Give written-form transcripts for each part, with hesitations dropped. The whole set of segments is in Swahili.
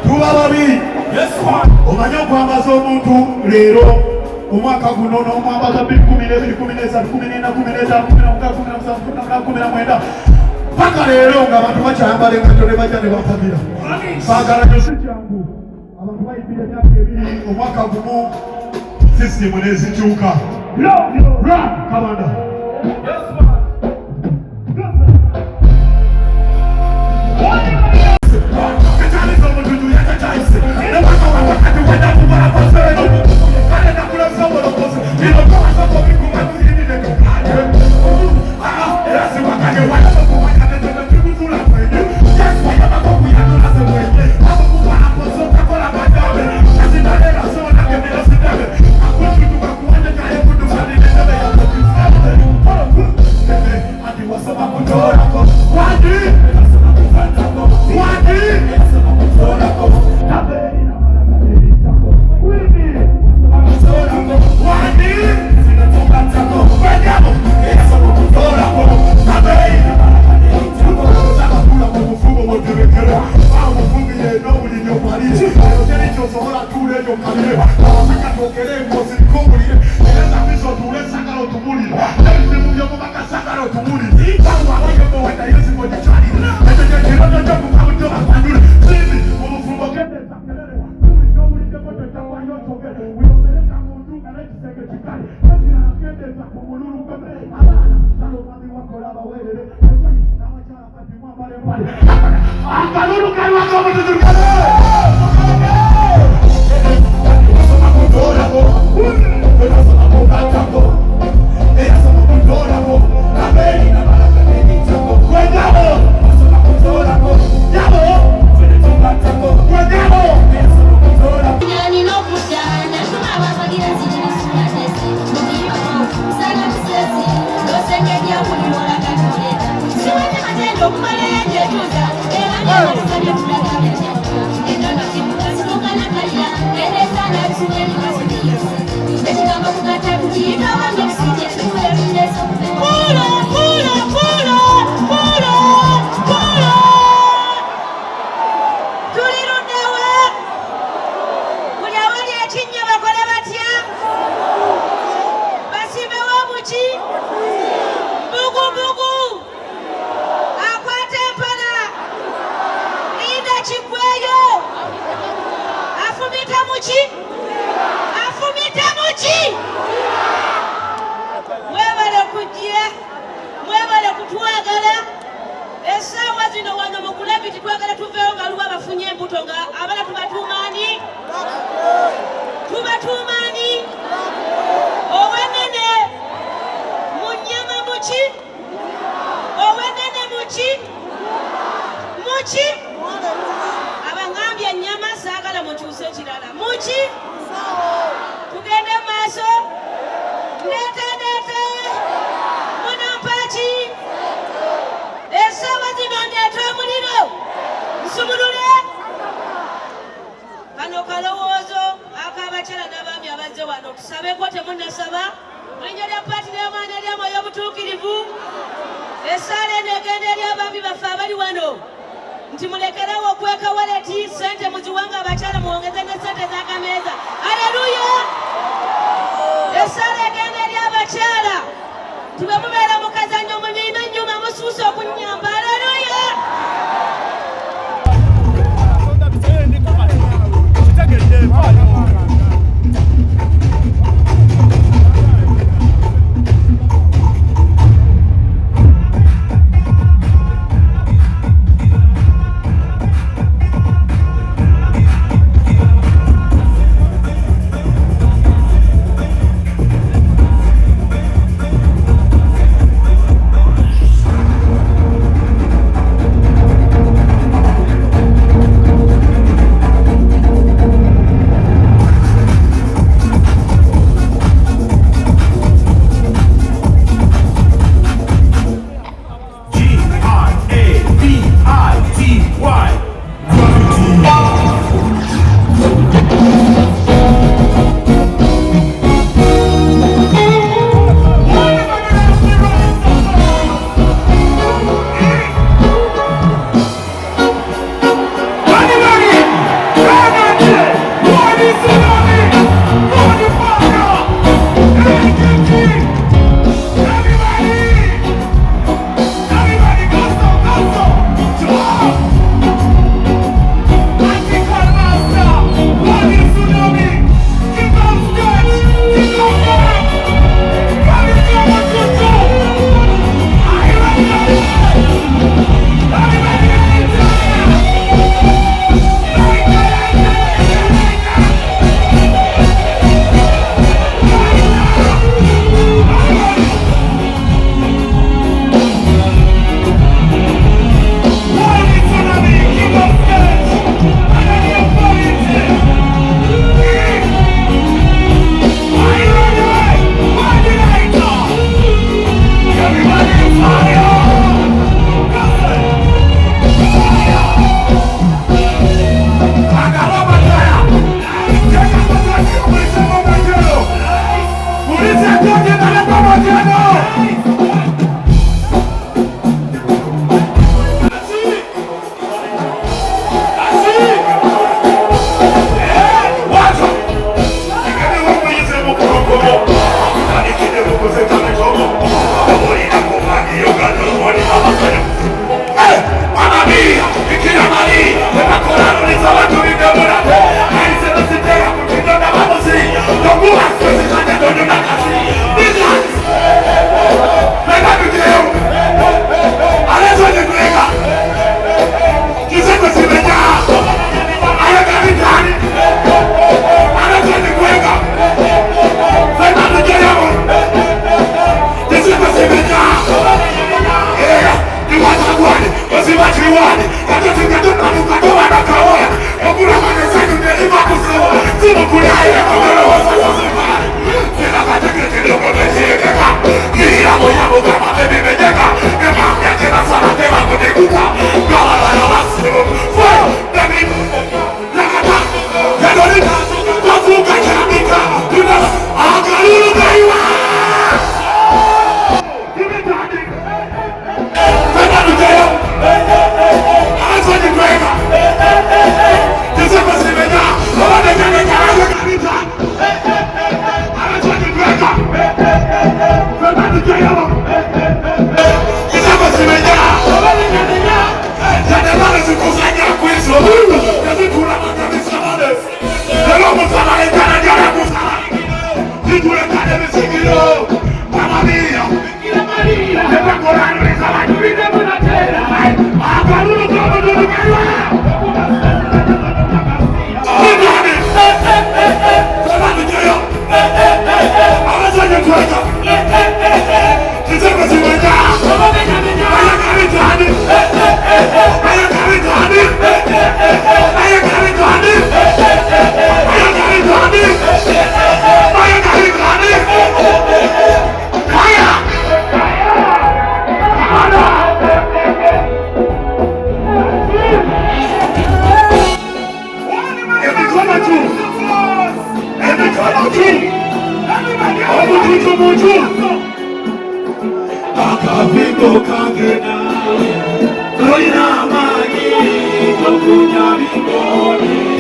Tuba babi omanye okwambaza omuntu leero omwaka guno n'omwambaza 2014 paka leero ng'abantu bakyambala engatto ne bajja ne bafagira baagala nyo si kyangu abantu bayibira emyaka ebiri omwaka gumu sisitimu n'ezikyuka kabanda Chi? essaawa zino wano mu Gravity twagala tuveewo nga luba bafunye embuto nga abaana tubatuumaani owenene mu nnyama muki owenene muki abangambye ennyama saagala mukyuse ekirala muki tugende mu maaso ndeete munampaki essaawa zino ndeete omuliro nsumulule kano kalowoozo ak'abakyala n'abaami abazze wano tusabeko temunnasaba linnya lya paati n'amaani ery'amu ey'obutuukirivu essaala eno egenda eri abaami baffe abali wano nti mulekerewo okweka waleti sente muziwanga abakyala muwongeze ne sente z'akameeza. Aleluya! Essaala egenda eri abakyala nti bwe mubeera mu kazannyo munyuma ennyuma musuuse okunnyamba. Aleluya!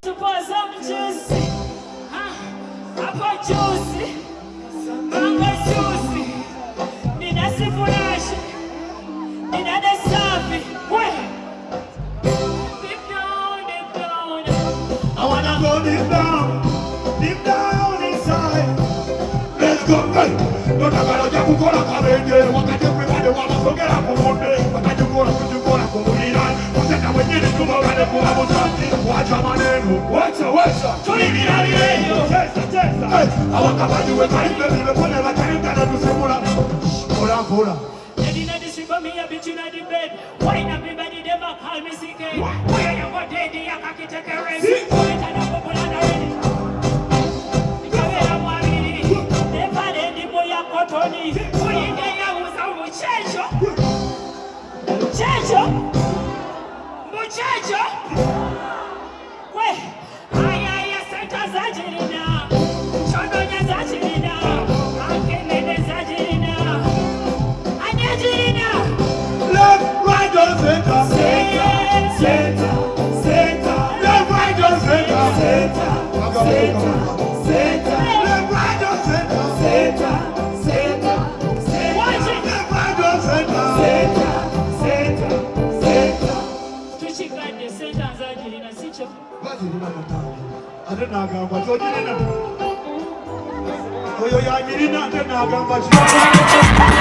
Suppose I'm juicy. I've got juicy. Mango juicy. Nina sifurashi. Nina the safi. Wait. Deep down, deep down. I wanna go deep down inside. Let's go, hey. Don't agarra ya kukola kabende. Wakati kwibade wamasogera kumonde. Wakati kukola kumulira. Kuseta wenyini kumabane kumabutanti. Wacha maneno, wacha. Tulibira lireyo. Chesa. Hey, awakabaji wekaimbe vimepone wakaimbe na tusimula. Kola. Edina disiko me a bitch in the bed. Why not everybody them a call me CK? Where you go daddy ya kakiteke rest. Wait and up on the ready. Ikawela mwamini. Nepale ndipo ya kotoni. Kuinge ya uza muchecho. Muchecho. We. Aya senta zajirina. Chodonya zajirina. Akenene zajirina. Left, right, or center. Center. Left, right, or center. Center. Left, right, or center. Watch it. Left, right, or center. Tuchikande center zajirina sicho. Bazirina mutanga. Ate nagamba kyogirina. Oyo yagirina ate nagamba kyogirina.